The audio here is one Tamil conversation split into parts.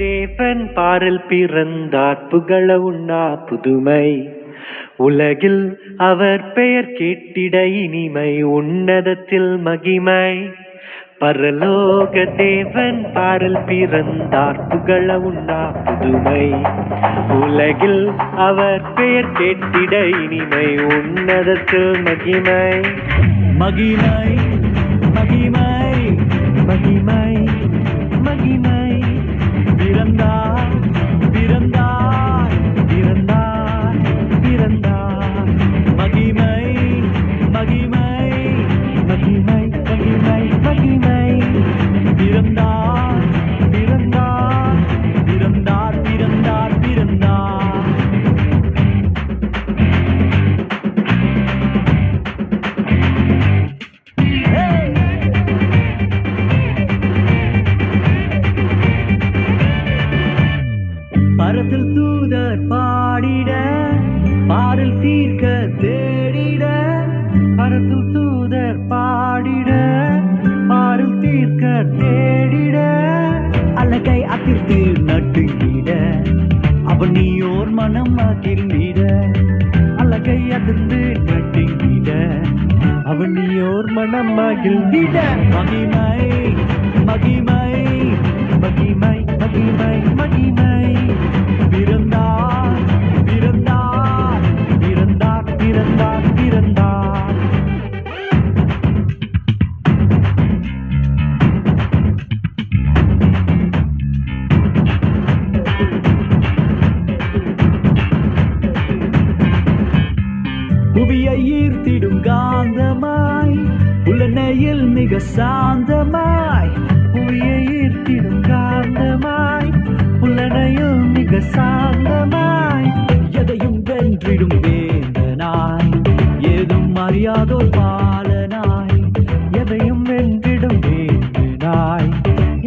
தேவன் பாரில் பிறந்தார் புகழ உண்ணா புதுமை உலகில் அவர் பெயர் கேட்டிட இனிமை உன்னதத்தில் மகிமை பரலோக தேவன் பாரில் பிறந்தார் புகழ உண்ணா புதுமை உலகில் அவர் பெயர் கேட்டிட இனிமை உன்னதத்தில் மகிமை மகிமை மகிமை மகிமை மகிமை பிறந்தார் பிறந்தார் பிறந்தார் பிறந்தார் மகிமை மகிமை மகிமை மகிமை மகிமை பிறந்தார் பிறந்தார் பிறந்தார் பிறந்தார் பிறந்தார் பரத்தில் தூதர் பாடிட பாரில் தீர்க்க தேடிட பரத்தில் தூதர் பாடிட பாரில் தீர்க்க தேடிட அழகை அதிர்த்து நட்டுங்கிட அவன் நீயோர் மனம் மகிழ்ந்திட அழகை அதிர்ந்து நட்டுங்கிட அவன் நீயோர் மனம் மகிழ்ந்திட மகிமை மகிமை மகிமை மகிமை மகிமை பிறந்தார் பிறந்தார் பிறந்தார் பிறந்தார் பிறந்தார் புவியை ஈர்த்திடும் காந்தமாய் புலனையில் மிக சாந்தமாய் புவியை ஈர்த்திடும் காந்தமாய் புலனையில் மிக சாந்தமாய் எதையும் வென்றிடும் வேந்தனாய் ஏதும் அறியாதோர் பாலனாய் எதையும் வென்றிடும் வேந்தனாய்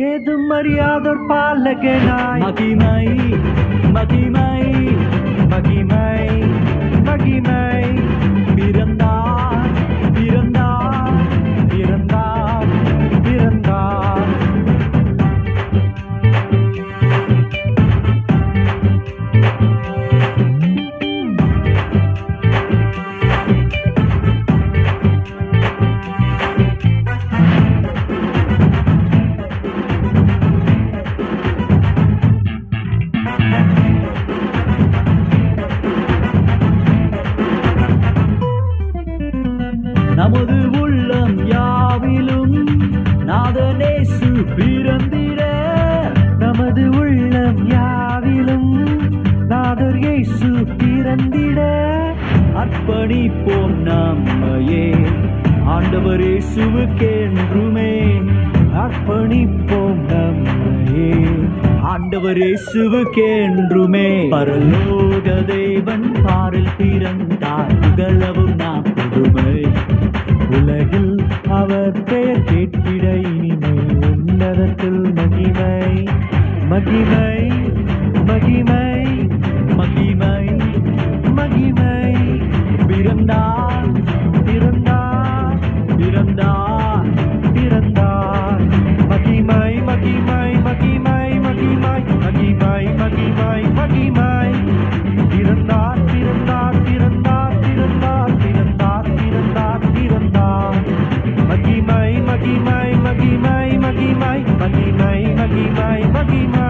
ஏதும் அறியாதோர் பாலகனாய் மகிமை மகிமை மகிமை மகிமை பிறந்தார் பிறந்தார் பிறந்தார் பிறந்தார் நமது உள்ளம் யாவிலும் நாதனேசு பிறந்திட நமது உள்ளம் யாவிலும் நாதர் இயேசு பிறந்திட அர்ப்பணிப்போம் நம்மையே ஆண்டவர் இயேசுவுக்கென்றுமே அர்ப்பணிப்போம் நம்மையே ஆண்டவர் இயேசுவுக்கென்றுமே பரலோக தேவன் பாரில் பிறந்தார் புகழவும் நாம் புதுமை உலகில் அவர் பெயர் கேட்டிட இனிமை உன்னதத்தில் மகிமை மகிமை மகிமை மகிமை மகிமை பிறந்தார் பிறந்தார் பிறந்தார் பிறந்தார் மகிமை மகிமை மகிமை மகிமை மகிமை மகிமை மகிமை பிறந்தார் பிறந்தார் பிறந்தார் பிறந்தார் பிறந்தார் பிறந்தார் பிறந்தார் மகிமை மகிமை மகிமை மகிமை மகிமை மகிமை மகிமை